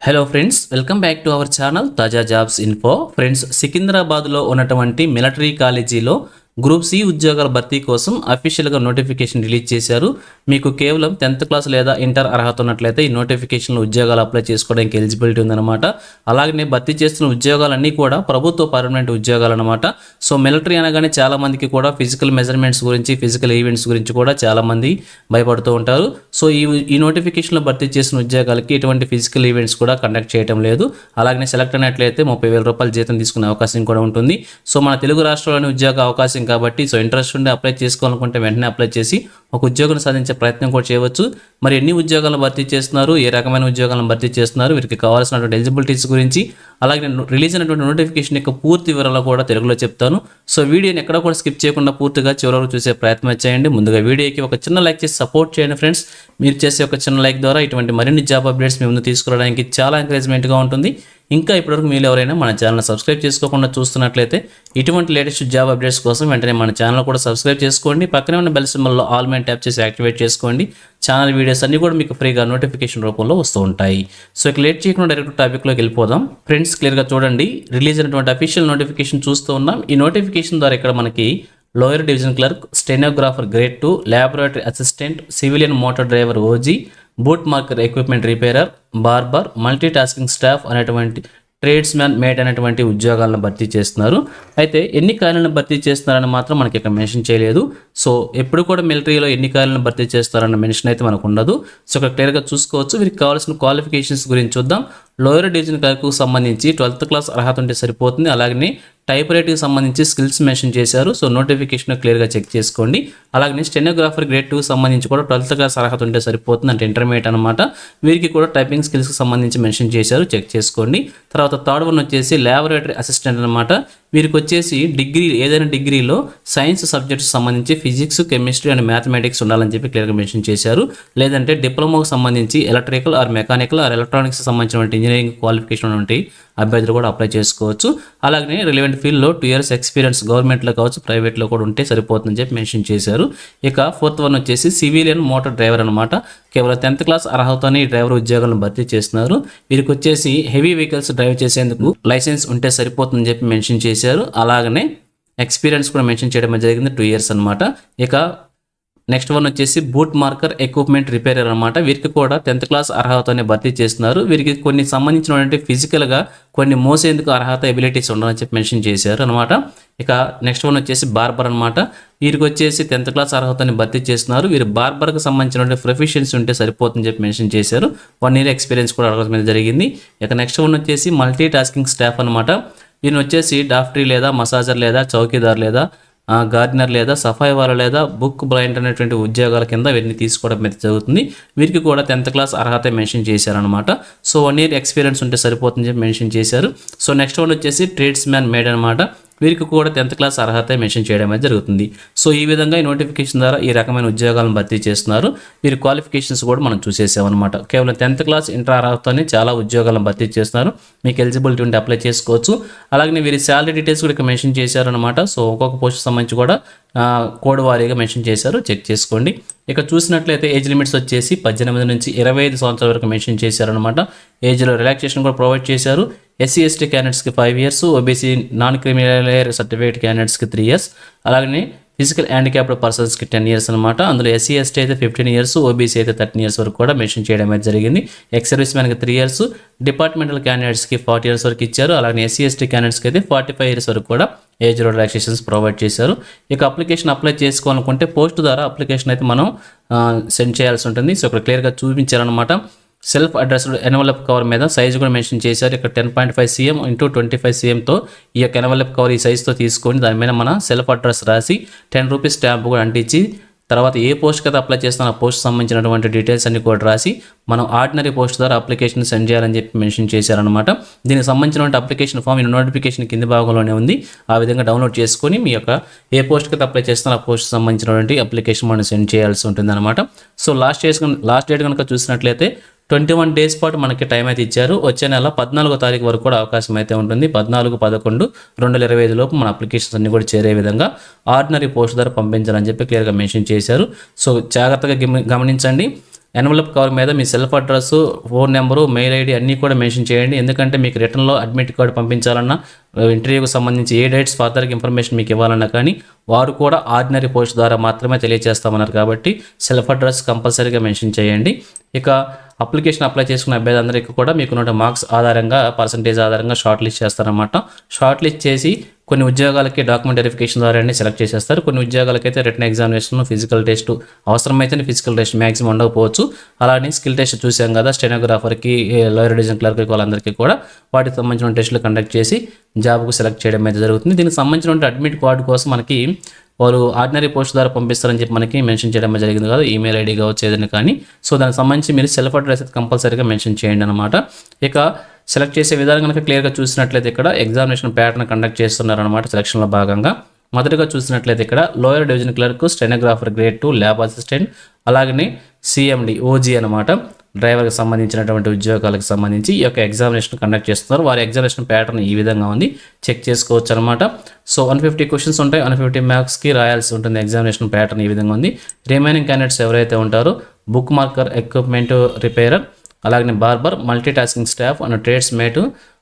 Hello friends, welcome back to our channel తాజా jobs info. Friends, సికింద్రాబాద్లో ఉన్నటువంటి military కాలేజీలో గ్రూప్ సి ఉద్యోగాల భర్తీ కోసం అఫీషియల్గా నోటిఫికేషన్ రిలీజ్ చేశారు. మీకు కేవలం 10th క్లాస్ లేదా ఇంటర్ అర్హత ఉన్నట్లయితే ఈ నోటిఫికేషన్లో ఉద్యోగాలు అప్లై చేసుకోవడానికి ఎలిజిబిలిటీ ఉందన్నమాట. అలాగనే భర్తీ చేస్తున్న ఉద్యోగాలన్నీ కూడా ప్రభుత్వ పర్మనెంట్ ఉద్యోగాలు అనమాట. సో మిలిటరీ అనగానే చాలామందికి కూడా ఫిజికల్ మెజర్మెంట్స్ గురించి, ఫిజికల్ ఈవెంట్స్ గురించి కూడా చాలామంది భయపడుతూ ఉంటారు. సో ఈ నోటిఫికేషన్లో భర్తీ చేసిన ఉద్యోగాలకి ఎటువంటి ఫిజికల్ ఈవెంట్స్ కూడా కండక్ట్ చేయడం లేదు. అలాగనే సెలెక్ట్ అయినట్లయితే 30,000 రూపాయలు జీతం తీసుకునే అవకాశం కూడా ఉంటుంది. సో మన తెలుగు రాష్ట్రాల్లోని ఉద్యోగ అవకాశం కాబట్టి సో ఇంట్రెస్ట్ ఉండి అప్లై చేసుకోవాలనుకుంటే వెంటనే అప్లై చేసి ఒక ఉద్యోగం సాధించే ప్రయత్నం కూడా చేయవచ్చు. మరి ఎన్ని ఉద్యోగాలను భర్తీ చేస్తున్నారు, ఏ రకమైన ఉద్యోగాలను భర్తీ చేస్తున్నారు, వీరికి కావాల్సినటువంటి ఎలిజిబిలిటీస్ గురించి, అలాగే రిలీజ్ అయినటువంటి నోటిఫికేషన్ యొక్క పూర్తి వివరాలు కూడా తెలుగులో చెప్తాను. సో వీడియోని ఎక్కడ కూడా స్కిప్ చేయకుండా పూర్తిగా చివరి వరకు చూసే ప్రయత్నం చేయండి. ముందుగా వీడియోకి ఒక చిన్న లైక్ చేసి సపోర్ట్ చేయండి ఫ్రెండ్స్. మీరు చేసే ఒక చిన్న లైక్ ద్వారా ఇటువంటి మరిన్ని జాబ్ అప్డేట్స్ మీ ముందు తీసుకురావడానికి చాలా ఎంకరేజ్మెంట్గా ఉంటుంది. ఇంకా ఇప్పటివరకు మీరు ఎవరైనా మన ఛానల్ సబ్స్క్రైబ్ చేసుకోకుండా చూస్తున్నట్లయితే ఇటువంటి లేటెస్ట్ జాబ్ అప్డేట్స్ కోసం వెంటనే మన ఛానల్ కూడా సబ్స్క్రైబ్ చేసుకోండి. పక్కనే ఉన్న బెల్ సింబల్లో ఆల్ మైన ట్యాప్ చేసి యాక్టివేట్ చేసుకోండి. ఛానల్ వీడియోస్ అన్ని కూడా మీకు ఫ్రీగా నోటిఫికేషన్ రూపంలో వస్తూ ఉంటాయి. సో ఇక లేట్ చేయకుండా డైరెక్ట్ టాపిక్లోకి వెళ్ళిపోదాం. ఫ్రెండ్స్, క్లియర్గా చూడండి, రిలీజ్ అయినటువంటి అఫీషియల్ నోటిఫికేషన్ చూస్తూ ఉన్నాం. ఈ నోటిఫికేషన్ ద్వారా ఇక్కడ మనకి lower division clerk, stenographer grade 2, laboratory assistant, civilian motor driver OG, boot marker equipment repairer, barber, multi tasking staff అనేటువంటి ట్రేడ్స్ మ్యాన్ మేట్ అనేటువంటి ఉద్యోగాలను భర్తీ చేస్తున్నారు. అయితే ఎన్ని ఖాళీలను భర్తీ చేస్తున్నారని మాత్రం మనకి ఇక్కడ మెన్షన్ చేయలేదు. సో ఎప్పుడు కూడా మిలిటరీలో ఎన్ని ఖాళీలను భర్తీ చేస్తారన్న మెన్షన్ అయితే మనకు ఉండదు. సో ఇక్కడ క్లియర్గా చూసుకోవచ్చు. వీరికి కావాల్సిన క్వాలిఫికేషన్స్ గురించి చూద్దాం. లోయర్ డివిజన్ క్లర్క్కు సంబంధించి 12th క్లాస్ అర్హత ఉంటే సరిపోతుంది. అలాగే టైప్ రైటింగ్కి సంబంధించి స్కిల్స్ మెన్షన్ చేశారు. సో నోటిఫికేషన్ క్లియర్గా చెక్ చేసుకోండి. అలాగే స్టెనోగ్రాఫర్ గ్రేడ్ 2 సంబంధించి కూడా 12th క్లాస్ అర్హత ఉంటే సరిపోతుంది, అంటే ఇంటర్మీడియట్ అనమాట. వీరికి కూడా టైపింగ్ స్కిల్స్కి సంబంధించి మెన్షన్ చేశారు, చెక్ చేసుకోండి. తర్వాత థర్డ్ వన్ వచ్చేసి ల్యాబొరేటరీ అసిస్టెంట్ అనమాట. వీరికి వచ్చేసి డిగ్రీ, ఏదైనా డిగ్రీలో సైన్స్ సబ్జెక్ట్స్ సంబంధించి ఫిజిక్స్, కెమిస్ట్రీ అండ్ మ్యాథమెటిక్స్ ఉండాలని చెప్పి క్లియర్గా మెన్షన్ చేశారు. లేదంటే డిప్లొమాకు సంబంధించి electrical or mechanical or electronics సంబంధించిన ఇంజనీరింగ్ క్వాలిఫికేషన్ ఉన్నటువంటి అభ్యర్థులు కూడా అప్లై చేసుకోవచ్చు. అలాగే రిలవెంట్ ఫీల్డ్లో 2 years ఎక్స్పీరియన్స్ గవర్నమెంట్లో కావచ్చు, ప్రైవేట్లో కూడా ఉంటే సరిపోతుందని చెప్పి మెన్షన్ చేశారు. ఇక ఫోర్త్ వన్ వచ్చేసి సివిలియన్ మోటార్ డ్రైవర్ అనమాట. కేవలం 10th క్లాస్ అర్హతతోనే ఈ డ్రైవర్ ఉద్యోగాలను భర్తీ చేస్తున్నారు. వీరికి వచ్చేసి హెవీ వెహికల్స్ డ్రైవ్ చేసేందుకు లైసెన్స్ ఉంటే సరిపోతుందని చెప్పి మెన్షన్ చేశారు. అలాగనే ఎక్స్పీరియన్స్ కూడా మెన్షన్ చేయడం జరిగింది, 2 years అనమాట. ఇక నెక్స్ట్ వన్ వచ్చేసి బూట్ మార్కర్ ఎక్విప్మెంట్ రిపేరర్ అనమాట. వీరికి కూడా 10th క్లాస్ అర్హతతోనే భర్తీ చేస్తున్నారు. వీరికి కొన్ని సంబంధించినటువంటి ఫిజికల్గా కొన్ని మోసేందుకు అర్హత ఎబిలిటీస్ ఉండాలని చెప్పి మెన్షన్ చేశారు అనమాట. ఇక నెక్స్ట్ వన్ వచ్చేసి బార్బర్ అనమాట. వీరికి వచ్చేసి 10th క్లాస్ అర్హతని భర్తీ చేస్తున్నారు. వీరు బార్బర్కి సంబంధించినటువంటి ప్రొఫిషియన్సీ ఉంటే సరిపోతుందని చెప్పి మెన్షన్ చేశారు. 1 year ఎక్స్పీరియన్స్ కూడా అడగడం మీద జరిగింది. ఇక నెక్స్ట్ వన్ వచ్చేసి మల్టీ టాస్కింగ్ స్టాఫ్ అనమాట. వీరిని వచ్చేసి డాఫ్టరీ లేదా మసాజర్ లేదా చౌకీదార్ లేదా గార్డెనర్ లేదా సఫాయి వారు లేదా బుక్ బ్లైండ్ అనేటువంటి ఉద్యోగాల కింద వీరిని తీసుకోవడం మీద జరుగుతుంది. వీరికి కూడా 10th క్లాస్ అర్హత మెన్షన్ చేశారనమాట. సో 1 year ఎక్స్పీరియన్స్ ఉంటే సరిపోతుందని చెప్పి మెన్షన్ చేశారు. సో నెక్స్ట్ వన్ వచ్చేసి ట్రేడ్స్ మ్యాన్ మేడ్ అనమాట. వీరికి కూడా 10th క్లాస్ అర్హత మెన్షన్ చేయడం అనేది జరుగుతుంది. సో ఈ విధంగా ఈ నోటిఫికేషన్ ద్వారా ఈ రకమైన ఉద్యోగాలను భర్తీ చేస్తున్నారు. వీరి క్వాలిఫికేషన్స్ కూడా మనం చూసేసామన్నమాట. కేవలం 10th క్లాస్ ఇంటర్ అర్హతతోనే చాలా ఉద్యోగాలను భర్తీ చేస్తున్నారు. మీకు ఎలిజిబిలిటీ ఉంటే అప్లై చేసుకోవచ్చు. అలాగే వీరి శాలరీ డీటెయిల్స్ కూడా ఇక్కడ మెన్షన్ చేశారనమాట. సో ఒక్కొక్క పోస్ట్ సంబంధించి కూడా కోడ్ వారీగా మెన్షన్ చేశారు, చెక్ చేసుకోండి. ఇక చూసినట్లయితే ఏజ్ లిమిట్స్ వచ్చేసి 18 నుంచి 25 సంవత్సరాల వరకు మెన్షన్ చేశారనమాట. ఏజ్లో రిలాక్సేషన్ కూడా ప్రొవైడ్ చేశారు. SC ST క్యాండిడేట్స్కి 5 years, OBC non criminal certificate క్యాండిడేట్స్కి 3 years, అలాగే ఫిజికల్ హ్యాండిక్యాప్డ్ పర్సన్స్కి 10 years అనమాట. అందులో SC ST అయితే 15 years, OBC అయితే 13 years వరకు కూడా మెన్షన్ చేయడం అయితే జరిగింది. ఎక్స్ సర్వీస్ మ్యాన్కి 3 years, డిపార్ట్మెంటల్ క్యాండిడేట్స్కి 40 years వరకు ఇచ్చారు. అలాగే SC ST క్యాండిడేట్స్కి అయితే 45 years వరకు కూడా ఏజ్ రిలాక్సేషన్స్ ప్రొవైడ్ చేశారు. ఇక అప్లికేషన్ అప్లై చేసుకోవాలనుకుంటే పోస్ట్ ద్వారా అప్లికేషన్ అయితే మనం సెండ్ చేయాల్సి ఉంటుంది. సో ఇక్కడ క్లియర్గా చూపించారనమాట. సెల్ఫ్ అడ్రస్డ్ ఎన్వలప్ కవర్ మీద సైజ్ కూడా మెన్షన్ చేశారు. ఇక్కడ 10.5 cm × 25 cmతో ఈ యొక్క ఎన్వలప్ కవర్ ఈ సైజ్తో తీసుకొని దాని మీద మన సెల్ఫ్ అడ్రస్ రాసి 10 రూపీస్ స్టాంప్ కూడా అంటించి తర్వాత ఏ పోస్ట్ కదా అప్లై చేస్తున్న ఆ పోస్ట్ సంబంధించినటువంటి డీటెయిల్స్ అన్ని కూడా రాసి మనం ఆర్డినరీ పోస్ట్ ద్వారా అప్లికేషన్ సెండ్ చేయాలని చెప్పి మెన్షన్ చేశారనమాట. దీనికి సంబంధించినటువంటి అప్లికేషన్ ఫామ్ ఈ నోటిఫికేషన్ కింది భాగంలోనే ఉంది. ఆ విధంగా డౌన్లోడ్ చేసుకొని మీ యొక్క ఏ పోస్ట్ కదా అప్లై చేస్తున్న ఆ పోస్ట్ సంబంధించినటువంటి అప్లికేషన్ మనం సెండ్ చేయాల్సి ఉంటుంది అనమాట. సో లాస్ట్ డేట్ కనుక చూసినట్లయితే 21 days పాటు మనకి టైం అయితే ఇచ్చారు. వచ్చే నెల 14వ తారీఖు వరకు కూడా అవకాశం అయితే ఉంటుంది. 14/11/2025 లోపు మన అప్లికేషన్స్ అన్ని కూడా చేరే విధంగా ఆర్డినరీ పోస్ట్ ద్వారా పంపించాలని చెప్పి క్లియర్గా మెన్షన్ చేశారు. సో జాగ్రత్తగా గమనించండి. ఎన్వలప్ కవర్ మీద మీ self address, phone number, mail ID అన్నీ కూడా మెన్షన్ చేయండి. ఎందుకంటే మీకు రిటర్న్లో అడ్మిట్ కార్డు పంపించాలన్నా, ఇంటర్వ్యూకి సంబంధించి ఏ డేట్స్ ఫర్దర్గా ఇన్ఫర్మేషన్ మీకు ఇవ్వాలన్నా కానీ వారు కూడా ఆర్డినరీ పోస్ట్ ద్వారా మాత్రమే తెలియజేస్తామన్నారు కాబట్టి సెల్ఫ్ అడ్రస్ కంపల్సరీగా మెన్షన్ చేయండి. ఇక అప్లికేషన్ అప్లై చేసుకున్న అభ్యర్థులందరికీ కూడా మీకున్న మార్క్స్ ఆధారంగా, పర్సంటేజ్ ఆధారంగా షార్ట్ లిస్ట్ చేస్తారన్నమాట. షార్ట్ లిస్ట్ చేసి కొన్ని ఉద్యోగాలకి డాక్యుమెంట్ వెరిఫికేషన్ ద్వారా సెలెక్ట్ చేసేస్తారు. కొన్ని ఉద్యోగాలకైతే రిటర్న్ ఎగ్జామినేషన్, ఫిజికల్ టెస్ట్, అవసరమైతే ఫిజికల్ టెస్ట్ మ్యాక్సిమం ఉండకపోవచ్చు. అలానే స్కిల్ టెస్ట్ చూసాం కదా, స్టెనోగ్రాఫర్కి, లోయర్ డివిజన్ క్లర్క్కి వాళ్ళందరికీ కూడా వాటికి సంబంధించిన టెస్టులు కండక్ట్ చేసి జాబ్కు సెలెక్ట్ చేయడం అయితే జరుగుతుంది. దీనికి సంబంధించిన అడ్మిట్ కార్డు కోసం మనకి వారు ఆర్డినరీ పోస్ట్ ద్వారా పంపిస్తారని చెప్పి మనకి మెన్షన్ చేయడం జరిగింది కదా, ఈమెయిల్ ఐడి కావచ్చు ఏదైనా కానీ. సో దానికి సంబంధించి మీరు సెల్ఫ్ అడ్రస్ అయితే కంపల్సరీగా మెన్షన్ చేయండి అనమాట. ఇక సెలెక్ట్ చేసే విధానం కనుక క్లియర్గా చూసినట్లయితే ఇక్కడ ఎగ్జామినేషన్ ప్యాటర్న్ కండక్ట్ చేస్తున్నారనమాట సెలక్షన్లో భాగంగా. మొదటగా చూసినట్లయితే ఇక్కడ lower division clerk, stenographer grade 2, lab assistant, అలాగనే సిఎండి, ఓజీ అనమాట, డ్రైవర్కి సంబంధించినటువంటి ఉద్యోగాలకు సంబంధించి ఈ యొక్క ఎగ్జామినేషన్ కండక్ట్ చేస్తున్నారు. వారి ఎగ్జామినేషన్ ప్యాటర్న్ ఈ విధంగా ఉంది, చెక్ చేసుకోవచ్చు అనమాట. సో 150 క్వశ్చన్స్ ఉంటాయి, 150 మార్క్స్కి రాయాల్సి ఉంటుంది. ఎగ్జామినేషన్ ప్యాటర్న్ ఈ విధంగా ఉంది. రిమైనింగ్ క్యాండిడేట్స్ ఎవరైతే ఉంటారో బుక్ మార్కర్, ఎక్విప్మెంట్ రిపేరర్, అలాగే barber, multi tasking staff and trades mate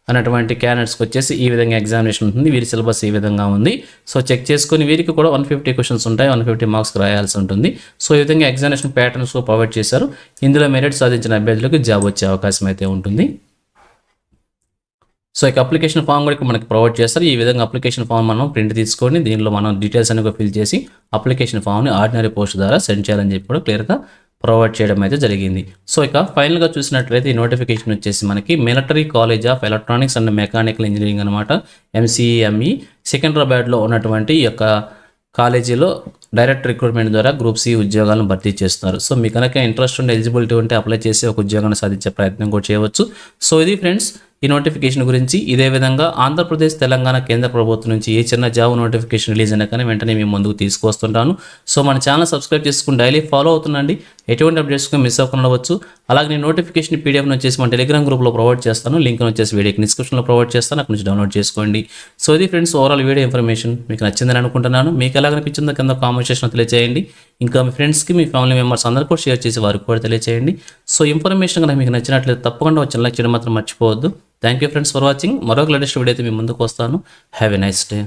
అన్నటువంటి క్యాండిడేట్స్కి వచ్చేసి ఈ విధంగా ఎగ్జామినేషన్ ఉంటుంది. వీరి సిలబస్ ఈ విధంగా ఉంది. సో చెక్ చేసుకొని వీరికి కూడా 150 క్వశ్చన్స్ ఉంటాయి, 150 మార్క్స్కి రాయాల్సి ఉంటుంది. సో ఈ విధంగా ఎగ్జామినేషన్ ప్యాటర్న్స్ ప్రొవైడ్ చేశారు. ఇందులో మెరిట్ సాధించిన అభ్యర్థులకు జాబ్ వచ్చే అవకాశం అయితే ఉంటుంది. సో ఇక అప్లికేషన్ ఫామ్ కూడా మనకి ప్రొవైడ్ చేస్తారు. ఈ విధంగా అప్లికేషన్ ఫామ్ మనం ప్రింట్ తీసుకొని దీనిలో మనం డీటెయిల్స్ అనేవి ఫిల్ చేసి అప్లికేషన్ ఫామ్ని ఆర్డినరీ పోస్ట్ ద్వారా సెండ్ చేయాలని చెప్పి కూడా క్లియర్గా ప్రొవైడ్ చేయడం అయితే జరిగింది. సో ఇక ఫైనల్గా చూసినట్లయితే ఈ నోటిఫికేషన్ వచ్చేసి మనకి military college of electronics and mechanical engineering అనమాట, MCEME, సికింద్రాబాద్లో ఉన్నటువంటి ఈ యొక్క కాలేజీలో డైరెక్ట్ రిక్రూట్మెంట్ ద్వారా గ్రూప్ సి ఉద్యోగాలను భర్తీ చేస్తున్నారు. సో మీకు కనుక ఇంట్రెస్ట్ ఉంటే, ఎలిజిబిలిటీ ఉంటే అప్లై చేసి ఒక ఉద్యోగాన్ని సాధించే ప్రయత్నం కూడా చేయవచ్చు. సో ఇది ఫ్రెండ్స్ ఈ నోటిఫికేషన్ గురించి. ఇదే విధంగా ఆంధ్రప్రదేశ్, తెలంగాణ కేంద్ర ప్రభుత్వం నుంచి ఏ చిన్న జాబ్ నోటిఫికేషన్ రిలీజ్ అయినా కానీ వెంటనే మేము ముందుకు తీసుకొస్తుంటాను. సో మన ఛానల్ సబ్స్క్రైబ్ చేసుకుని డైలీ ఫాలో అవుతుండండి. ఎటువంటి అప్డేట్స్ మిస్ అవ్వకుండా ఉండవచ్చు. అలాగే నేను నోటిఫికేషన్ పీడిఎఫ్ని వచ్చేసి మన టెలిగ్రామ్ గ్రూప్లో ప్రొవైడ్ చేస్తాను. లింక్ వచ్చేసి వీడియోకి డిస్క్రిప్షన్లో ప్రొవైడ్ చేస్తాను, అక్కడ నుంచి డౌన్లోడ్ చేసుకోండి. సో ఇది ఫ్రెండ్స్ ఓవరాల్ వీడియో ఇన్ఫర్మేషన్ మీకు నచ్చిందని అనుకుంటున్నాను. మీకు ఎలా అనిపించిందో కింద కామెంట్ సెక్షన్లో తెలియజేయండి. ఇంకా మీ ఫ్రెండ్స్కి, మీ ఫ్యామిలీ మెంబర్స్ అందరూ కూడా షేర్ చేసి వారికి కూడా తెలియజేయండి. సో ఇన్ఫర్మేషన్ కనుక మీకు నచ్చినట్లయితే తప్పకుండా వచ్చి లైక్ చేయడం మాత్రం మర్చిపోవద్దు. Thank you friends for watching. మరొక లేటెస్ట్ వీడియో అయితే మీ ముందుకు వస్తాను. Have a nice day.